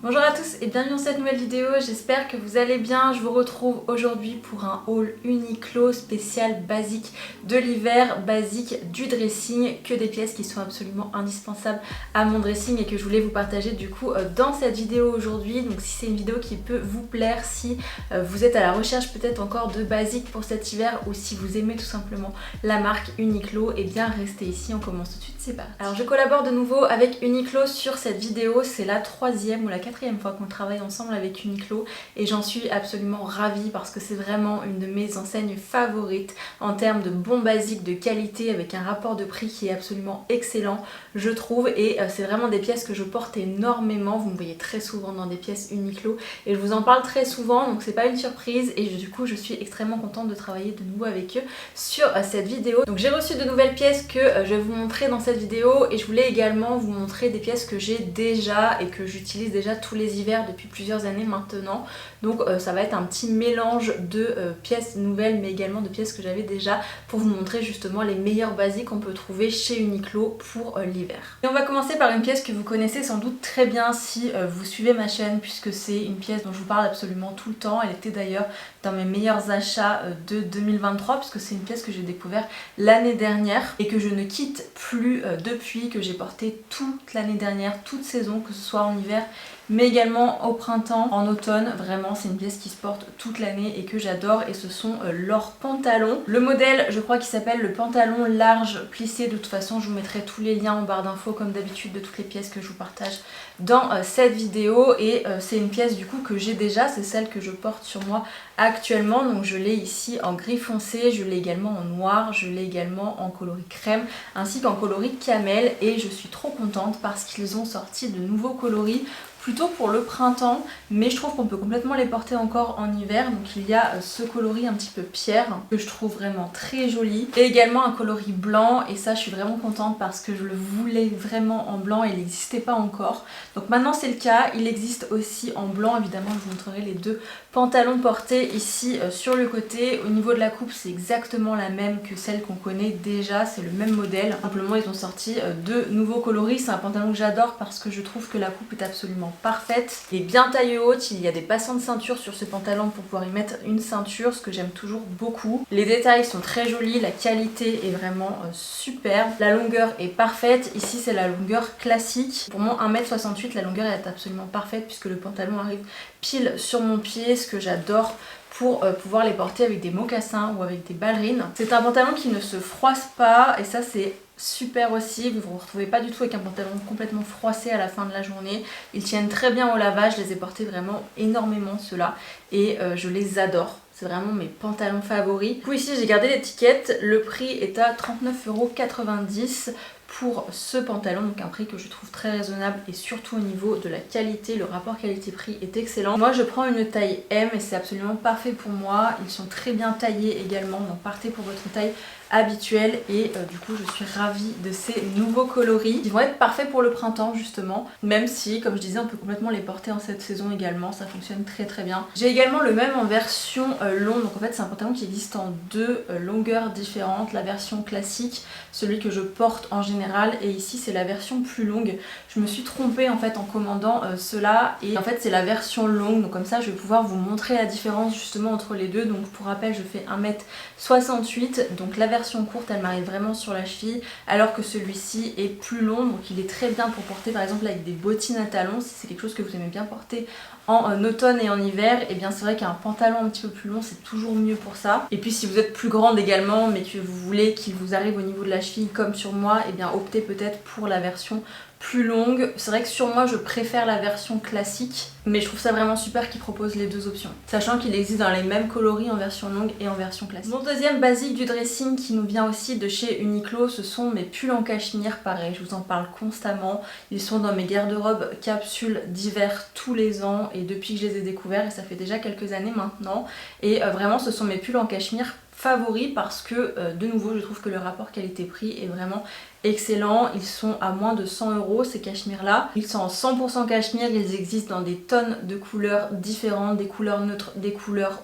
Bonjour à tous et bienvenue dans cette nouvelle vidéo, j'espère que vous allez bien. Je vous retrouve aujourd'hui pour un haul Uniqlo spécial basique de l'hiver, basique du dressing, que des pièces qui sont absolument indispensables à mon dressing et que je voulais vous partager du coup dans cette vidéo aujourd'hui. Donc si c'est une vidéo qui peut vous plaire, si vous êtes à la recherche peut-être encore de basiques pour cet hiver ou si vous aimez tout simplement la marque Uniqlo, et bien restez ici, on commence tout de suite, c'est parti. Alors je collabore de nouveau avec Uniqlo sur cette vidéo, c'est la troisième ou la quatrième fois qu'on travaille ensemble avec Uniqlo et j'en suis absolument ravie parce que c'est vraiment une de mes enseignes favorites en termes de bons basiques de qualité avec un rapport de prix qui est absolument excellent je trouve, et c'est vraiment des pièces que je porte énormément. Vous me voyez très souvent dans des pièces Uniqlo et je vous en parle très souvent, donc c'est pas une surprise et du coup je suis extrêmement contente de travailler de nouveau avec eux sur cette vidéo. Donc j'ai reçu de nouvelles pièces que je vais vous montrer dans cette vidéo et je voulais également vous montrer des pièces que j'ai déjà et que j'utilise déjà tous les hivers depuis plusieurs années maintenant. Donc ça va être un petit mélange de pièces nouvelles mais également de pièces que j'avais déjà pour vous montrer justement les meilleurs basiques qu'on peut trouver chez Uniqlo pour l'hiver. Et on va commencer par une pièce que vous connaissez sans doute très bien si vous suivez ma chaîne, puisque c'est une pièce dont je vous parle absolument tout le temps. Elle était d'ailleurs dans mes meilleurs achats de 2023 puisque c'est une pièce que j'ai découvert l'année dernière et que je ne quitte plus depuis, que j'ai porté toute l'année dernière, toute saison, que ce soit en hiver mais également au printemps, en automne. Vraiment c'est une pièce qui se porte toute l'année et que j'adore, et ce sont leurs pantalons. Le modèle, je crois qu'il s'appelle le pantalon large plissé. De toute façon je vous mettrai tous les liens en barre d'infos comme d'habitude de toutes les pièces que je vous partage dans cette vidéo, et c'est une pièce du coup que j'ai déjà, c'est celle que je porte sur moi actuellement. Donc je l'ai ici en gris foncé, je l'ai également en noir, je l'ai également en coloris crème ainsi qu'en coloris camel, et je suis trop contente parce qu'ils ont sorti de nouveaux coloris plutôt pour le printemps, mais je trouve qu'on peut complètement les porter encore en hiver. Donc il y a ce coloris un petit peu pierre que je trouve vraiment très joli, et également un coloris blanc, et ça je suis vraiment contente parce que je le voulais vraiment en blanc et il n'existait pas encore. Donc maintenant c'est le cas, il existe aussi en blanc. Évidemment je vous montrerai les deux pantalons portés ici sur le côté. Au niveau de la coupe c'est exactement la même que celle qu'on connaît déjà, c'est le même modèle, simplement ils ont sorti de nouveaux coloris. C'est un pantalon que j'adore parce que je trouve que la coupe est absolument parfaite et bien taille haute. Il y a des passants de ceinture sur ce pantalon pour pouvoir y mettre une ceinture, ce que j'aime toujours beaucoup. Les détails sont très jolis, la qualité est vraiment superbe, la longueur est parfaite. Ici c'est la longueur classique. Pour mon 1m68 la longueur est absolument parfaite puisque le pantalon arrive pile sur mon pied, ce que j'adore pour pouvoir les porter avec des mocassins ou avec des ballerines. C'est un pantalon qui ne se froisse pas et ça c'est super aussi. Vous ne vous retrouvez pas du tout avec un pantalon complètement froissé à la fin de la journée. Ils tiennent très bien au lavage, je les ai portés vraiment énormément ceux-là et je les adore. C'est vraiment mes pantalons favoris. Du coup ici j'ai gardé l'étiquette, le prix est à 39,90 € pour ce pantalon, donc un prix que je trouve très raisonnable et surtout au niveau de la qualité, le rapport qualité-prix est excellent. Moi je prends une taille M et c'est absolument parfait pour moi. Ils sont très bien taillés également, donc partez pour votre taille habituelle, et du coup je suis ravie de ces nouveaux coloris qui vont être parfaits pour le printemps justement, même si comme je disais on peut complètement les porter en cette saison également, ça fonctionne très très bien. J'ai également le même en version longue, donc en fait c'est un pantalon qui existe en deux longueurs différentes, la version classique, celui que je porte en général, et ici c'est la version plus longue. Je me suis trompée en fait en commandant cela, et en fait c'est la version longue, donc comme ça je vais pouvoir vous montrer la différence justement entre les deux. Donc pour rappel je fais 1m68, donc la version courte elle m'arrive vraiment sur la cheville alors que celui-ci est plus long, donc il est très bien pour porter par exemple avec des bottines à talons si c'est quelque chose que vous aimez bien porter en automne et en hiver. Et bien c'est vrai qu'un pantalon un petit peu plus long c'est toujours mieux pour ça. Et puis si vous êtes plus grande également mais que vous voulez qu'il vous arrive au niveau de la cheville comme sur moi, et bien optez peut-être pour la version plus longue. C'est vrai que sur moi je préfère la version classique, mais je trouve ça vraiment super qu'ils proposent les deux options, sachant qu'il existe dans les mêmes coloris en version longue et en version classique. Mon deuxième basique du dressing qui nous vient aussi de chez Uniqlo, ce sont mes pulls en cachemire. Pareil, je vous en parle constamment, ils sont dans mes garde-robes capsules d'hiver tous les ans et depuis que je les ai découverts, et ça fait déjà quelques années maintenant, et vraiment ce sont mes pulls en cachemire favoris parce que de nouveau je trouve que le rapport qualité-prix est vraiment excellent. Ils sont à moins de 100 € ces cachemires là. Ils sont en 100% cachemire, ils existent dans des tonnes de couleurs différentes, des couleurs neutres, des couleurs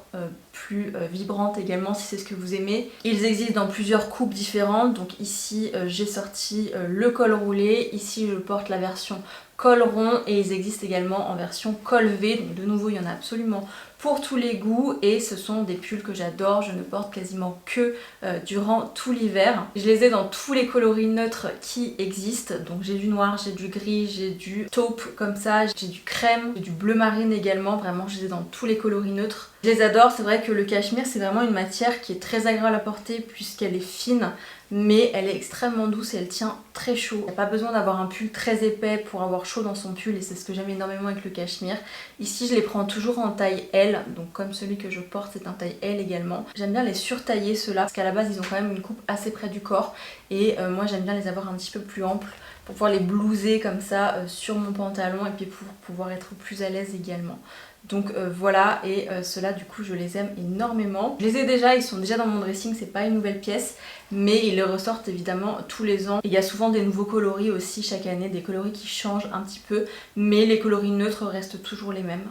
plus vibrantes également si c'est ce que vous aimez. Ils existent dans plusieurs coupes différentes, donc ici j'ai sorti le col roulé, ici je porte la version col rond et ils existent également en version col V. Donc de nouveau il y en a absolument pour tous les goûts et ce sont des pulls que j'adore, je ne porte quasiment que durant tout l'hiver. Je les ai dans tous les coloris neutres qui existent, donc j'ai du noir, j'ai du gris, j'ai du taupe comme ça, j'ai du crème, j'ai du bleu marine également, vraiment je les ai dans tous les coloris neutres. Je les adore, c'est vrai que le cachemire c'est vraiment une matière qui est très agréable à porter puisqu'elle est fine mais elle est extrêmement douce et elle tient très chaud. Il n'y a pas besoin d'avoir un pull très épais pour avoir chaud dans son pull et c'est ce que j'aime énormément avec le cachemire. Ici je les prends toujours en taille L, donc comme celui que je porte c'est un taille L également. J'aime bien les surtailler ceux-là parce qu'à la base ils ont quand même une coupe assez près du corps et moi j'aime bien les avoir un petit peu plus amples pour pouvoir les blouser comme ça sur mon pantalon et puis pour pouvoir être plus à l'aise également. Donc voilà, et ceux-là du coup je les aime énormément. Je les ai déjà, ils sont déjà dans mon dressing, c'est pas une nouvelle pièce, mais ils les ressortent évidemment tous les ans. Il y a souvent des nouveaux coloris aussi chaque année, des coloris qui changent un petit peu, mais les coloris neutres restent toujours les mêmes.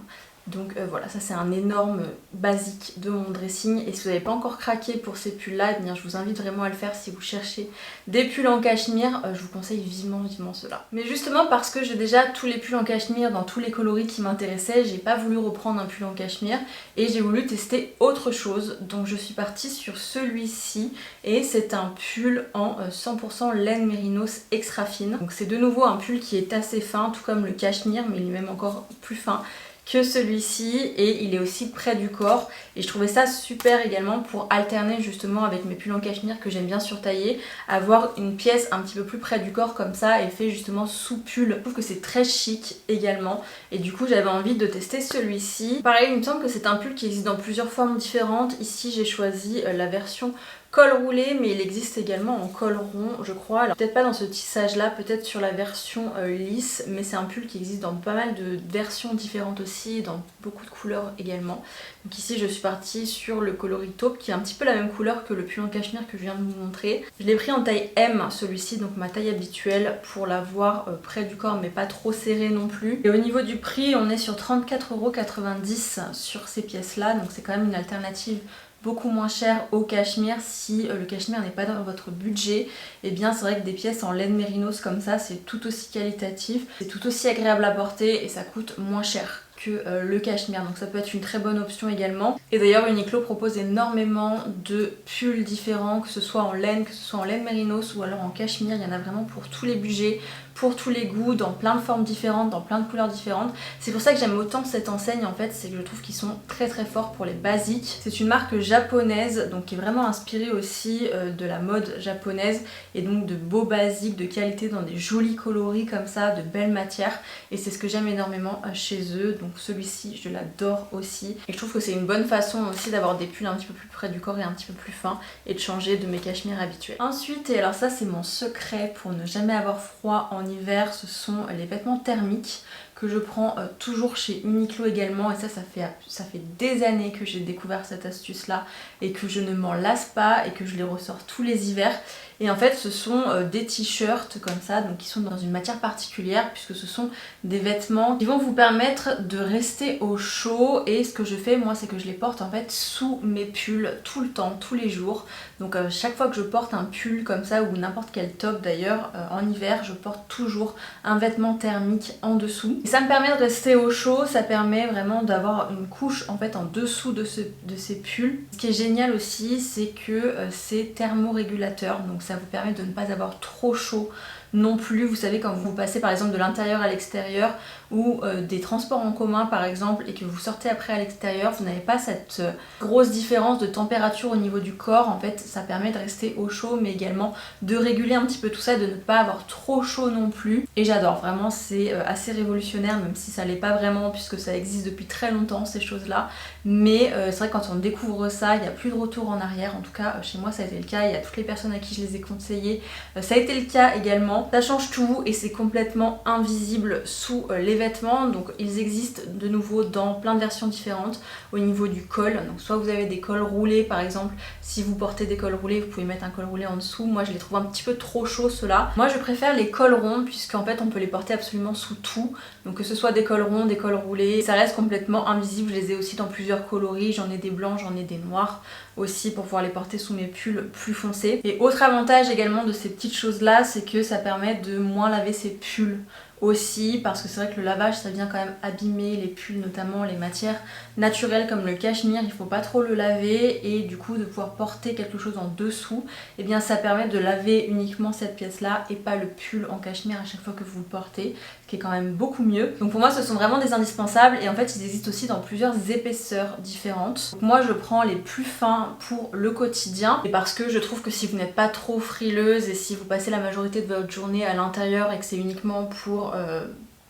Donc voilà, ça c'est un énorme basique de mon dressing et si vous n'avez pas encore craqué pour ces pulls là, eh bien, je vous invite vraiment à le faire si vous cherchez des pulls en cachemire, je vous conseille vivement ceux-là. Mais justement parce que j'ai déjà tous les pulls en cachemire dans tous les coloris qui m'intéressaient, j'ai pas voulu reprendre un pull en cachemire et j'ai voulu tester autre chose, donc je suis partie sur celui-ci et c'est un pull en 100% laine mérinos extra fine. Donc c'est de nouveau un pull qui est assez fin, tout comme le cachemire mais il est même encore plus fin que celui-ci et il est aussi près du corps et je trouvais ça super également pour alterner justement avec mes pulls en cachemire que j'aime bien surtailler, avoir une pièce un petit peu plus près du corps comme ça et fait justement sous pull. Je trouve que c'est très chic également et du coup j'avais envie de tester celui-ci. Pareil, il me semble que c'est un pull qui existe dans plusieurs formes différentes. Ici j'ai choisi la version col roulé mais il existe également en col rond je crois. Alors peut-être pas dans ce tissage là, peut-être sur la version lisse, mais c'est un pull qui existe dans pas mal de versions différentes aussi, dans beaucoup de couleurs également. Donc ici je suis partie sur le coloris taupe qui est un petit peu la même couleur que le pull en cachemire que je viens de vous montrer. Je l'ai pris en taille M celui-ci, donc ma taille habituelle pour l'avoir près du corps mais pas trop serré non plus. Et au niveau du prix on est sur 34,90 € sur ces pièces là, donc c'est quand même une alternative beaucoup moins cher au cachemire. Si le cachemire n'est pas dans votre budget, et bien c'est vrai que des pièces en laine mérinos comme ça c'est tout aussi qualitatif, c'est tout aussi agréable à porter et ça coûte moins cher que le cachemire, donc ça peut être une très bonne option également. Et d'ailleurs Uniqlo propose énormément de pulls différents, que ce soit en laine, que ce soit en laine mérinos ou alors en cachemire, il y en a vraiment pour tous les budgets, pour tous les goûts, dans plein de formes différentes, dans plein de couleurs différentes. C'est pour ça que j'aime autant cette enseigne en fait, c'est que je trouve qu'ils sont très très forts pour les basiques. C'est une marque japonaise, donc qui est vraiment inspirée aussi de la mode japonaise et donc de beaux basiques, de qualité dans des jolis coloris comme ça, de belles matières et c'est ce que j'aime énormément chez eux. Donc celui-ci je l'adore aussi et je trouve que c'est une bonne façon aussi d'avoir des pulls un petit peu plus près du corps et un petit peu plus fins et de changer de mes cachemires habituels. Ensuite, et alors ça c'est mon secret pour ne jamais avoir froid en hiver, ce sont les vêtements thermiques que je prends toujours chez Uniqlo également et ça fait des années que j'ai découvert cette astuce là et que je ne m'en lasse pas et que je les ressors tous les hivers. Et en fait ce sont des t-shirts comme ça, donc qui sont dans une matière particulière puisque ce sont des vêtements qui vont vous permettre de rester au chaud et ce que je fais moi c'est que je les porte en fait sous mes pulls tout le temps, tous les jours. Donc chaque fois que je porte un pull comme ça ou n'importe quel top d'ailleurs en hiver je porte toujours un vêtement thermique en dessous. Et ça me permet de rester au chaud, ça permet vraiment d'avoir une couche en fait en dessous de ces pulls. Ce qui est génial aussi c'est que c'est thermorégulateur, donc ça vous permet de ne pas avoir trop chaud non plus. Vous savez quand vous passez par exemple de l'intérieur à l'extérieur ou des transports en commun par exemple et que vous sortez après à l'extérieur, vous n'avez pas cette grosse différence de température au niveau du corps. En fait ça permet de rester au chaud mais également de réguler un petit peu tout ça, de ne pas avoir trop chaud non plus et j'adore vraiment, c'est assez révolutionnaire même si ça l'est pas vraiment puisque ça existe depuis très longtemps ces choses là, mais c'est vrai que quand on découvre ça il n'y a plus de retour en arrière. En tout cas chez moi ça a été le cas et à toutes les personnes à qui je les ai conseillés ça a été le cas également. Ça change tout et c'est complètement invisible sous les vêtements, donc ils existent de nouveau dans plein de versions différentes au niveau du col. Donc soit vous avez des cols roulés par exemple, si vous portez des cols roulés vous pouvez mettre un col roulé en dessous. Moi je les trouve un petit peu trop chauds ceux-là. Moi je préfère les cols ronds puisqu'en fait on peut les porter absolument sous tout, donc que ce soit des cols ronds, des cols roulés, ça reste complètement invisible. Je les ai aussi dans plusieurs coloris, j'en ai des blancs, j'en ai des noirs aussi pour pouvoir les porter sous mes pulls plus foncés. Et autre avantage également de ces petites choses là, c'est que ça permet de moins laver ses pulls aussi parce que c'est vrai que le lavage ça vient quand même abîmer les pulls, notamment les matières naturelles comme le cachemire, il faut pas trop le laver et du coup de pouvoir porter quelque chose en dessous, et bien ça permet de laver uniquement cette pièce là et pas le pull en cachemire à chaque fois que vous le portez, ce qui est quand même beaucoup mieux. Donc pour moi ce sont vraiment des indispensables et en fait ils existent aussi dans plusieurs épaisseurs différentes. Donc moi je prends les plus fins pour le quotidien et parce que je trouve que si vous n'êtes pas trop frileuse et si vous passez la majorité de votre journée à l'intérieur et que c'est uniquement pour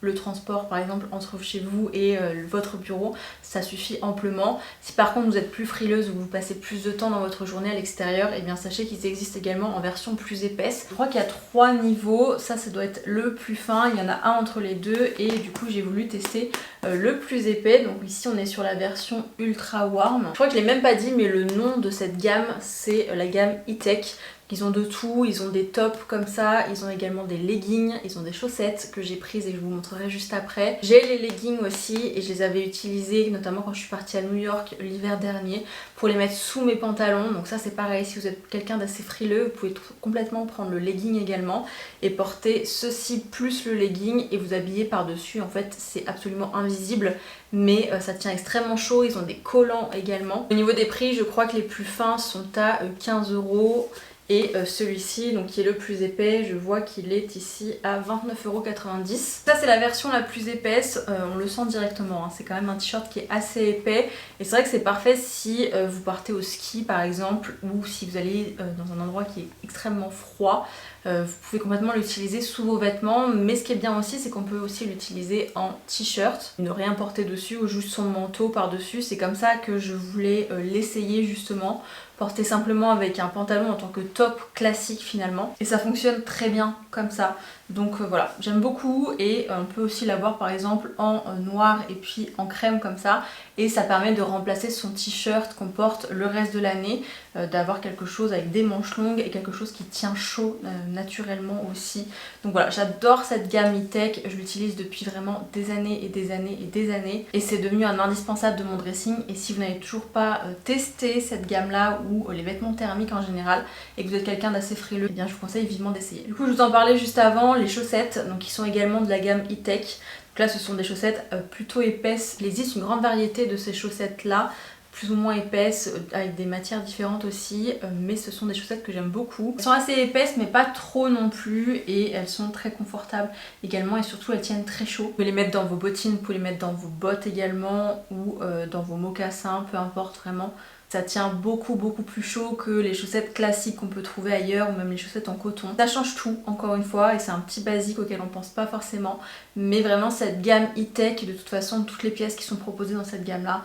le transport par exemple entre chez vous et votre bureau, ça suffit amplement. Si par contre vous êtes plus frileuse ou vous passez plus de temps dans votre journée à l'extérieur, et bien sachez qu'ils existent également en version plus épaisse. Je crois qu'il y a 3 niveaux, ça doit être le plus fin, il y en a un entre les deux et du coup j'ai voulu tester le plus épais. Donc ici on est sur la version ultra warm. Je crois que je l'ai même pas dit mais le nom de cette gamme c'est la gamme E-Tech. Ils ont de tout, ils ont des tops comme ça, ils ont également des leggings, ils ont des chaussettes que j'ai prises et que je vous montrerai juste après. J'ai les leggings aussi et je les avais utilisés notamment quand je suis partie à New York l'hiver dernier pour les mettre sous mes pantalons. Donc ça c'est pareil, si vous êtes quelqu'un d'assez frileux, vous pouvez complètement prendre le legging également et porter ceci plus le legging et vous habiller par dessus. En fait c'est absolument invisible mais ça tient extrêmement chaud, ils ont des collants également. Au niveau des prix, je crois que les plus fins sont à 15 €. Et celui-ci, donc qui est le plus épais, je vois qu'il est ici à 29,90 €. Ça c'est la version la plus épaisse, on le sent directement, hein. C'est quand même un t-shirt qui est assez épais. Et c'est vrai que c'est parfait si vous partez au ski par exemple, ou si vous allez dans un endroit qui est extrêmement froid. Vous pouvez complètement l'utiliser sous vos vêtements, mais ce qui est bien aussi c'est qu'on peut aussi l'utiliser en t-shirt, ne rien porter dessus ou juste son manteau par dessus. C'est comme ça que je voulais l'essayer justement, porter simplement avec un pantalon en tant que top classique finalement, et ça fonctionne très bien comme ça. Donc voilà, j'aime beaucoup et on peut aussi l'avoir par exemple en noir et puis en crème comme ça, et ça permet de remplacer son t-shirt qu'on porte le reste de l'année, d'avoir quelque chose avec des manches longues et quelque chose qui tient chaud naturellement aussi. Donc voilà, j'adore cette gamme E-Tech, je l'utilise depuis vraiment des années et des années et des années et c'est devenu un indispensable de mon dressing. Et si vous n'avez toujours pas testé cette gamme là ou les vêtements thermiques en général et que vous êtes quelqu'un d'assez frileux, eh bien je vous conseille vivement d'essayer. Du coup je vous en parlais juste avant, les chaussettes, donc qui sont également de la gamme E-Tech. Donc là ce sont des chaussettes plutôt épaisses, il existe une grande variété de ces chaussettes là, plus ou moins épaisses, avec des matières différentes aussi, mais ce sont des chaussettes que j'aime beaucoup. Elles sont assez épaisses mais pas trop non plus et elles sont très confortables également et surtout elles tiennent très chaud. Vous pouvez les mettre dans vos bottines, vous pouvez les mettre dans vos bottes également ou dans vos mocassins, peu importe vraiment. Ça tient beaucoup plus chaud que les chaussettes classiques qu'on peut trouver ailleurs ou même les chaussettes en coton. Ça change tout encore une fois et c'est un petit basique auquel on pense pas forcément, mais vraiment cette gamme E-Tech, de toute façon toutes les pièces qui sont proposées dans cette gamme là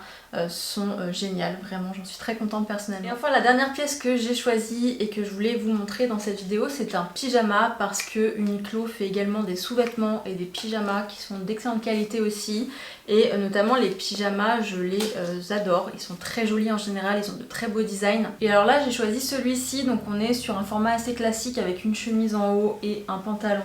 sont géniales, vraiment j'en suis très contente personnellement. Et enfin la dernière pièce que j'ai choisie et que je voulais vous montrer dans cette vidéo, c'est un pyjama parce que Uniqlo fait également des sous-vêtements et des pyjamas qui sont d'excellente qualité aussi, et notamment les pyjamas je les adore, ils sont très jolis en général, ils ont de très beaux designs. Et alors là j'ai choisi celui-ci, donc on est sur un format assez classique avec une chemise en haut et un pantalon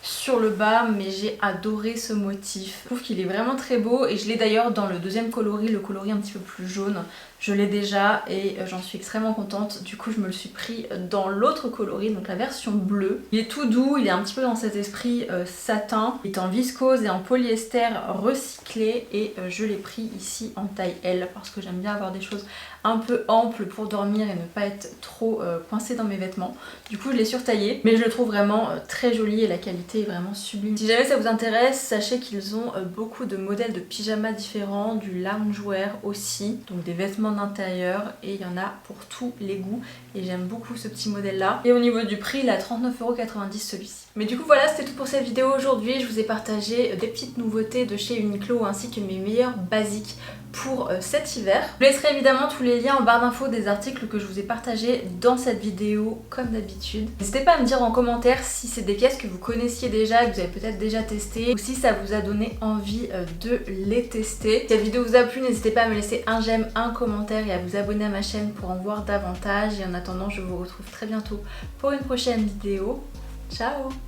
sur le bas, mais j'ai adoré ce motif. Je trouve qu'il est vraiment très beau et je l'ai d'ailleurs dans le deuxième coloris, le coloris un petit peu plus jaune. Je l'ai déjà et j'en suis extrêmement contente. Du coup je me le suis pris dans l'autre coloris, donc la version bleue. Il est tout doux, il est un petit peu dans cet esprit satin. Il est en viscose et en polyester recyclé et je l'ai pris ici en taille L parce que j'aime bien avoir des choses un peu amples pour dormir et ne pas être trop coincée dans mes vêtements. Du coup je l'ai surtaillé, mais je le trouve vraiment très joli et la qualité est vraiment sublime. Si jamais ça vous intéresse, sachez qu'ils ont beaucoup de modèles de pyjamas différents, du loungewear aussi, donc des vêtements d'intérieur, et il y en a pour tous les goûts et j'aime beaucoup ce petit modèle là. Et au niveau du prix, il est à 39,90 € celui-ci. Mais du coup voilà, c'était tout pour cette vidéo aujourd'hui. Je vous ai partagé des petites nouveautés de chez Uniqlo ainsi que mes meilleurs basiques pour cet hiver. Je vous laisserai évidemment tous les liens en barre d'infos des articles que je vous ai partagés dans cette vidéo comme d'habitude. N'hésitez pas à me dire en commentaire si c'est des pièces que vous connaissiez déjà et que vous avez peut-être déjà testé, ou si ça vous a donné envie de les tester. Si la vidéo vous a plu, n'hésitez pas à me laisser un j'aime, un commentaire et à vous abonner à ma chaîne pour en voir davantage. Et en attendant, je vous retrouve très bientôt pour une prochaine vidéo. Ciao!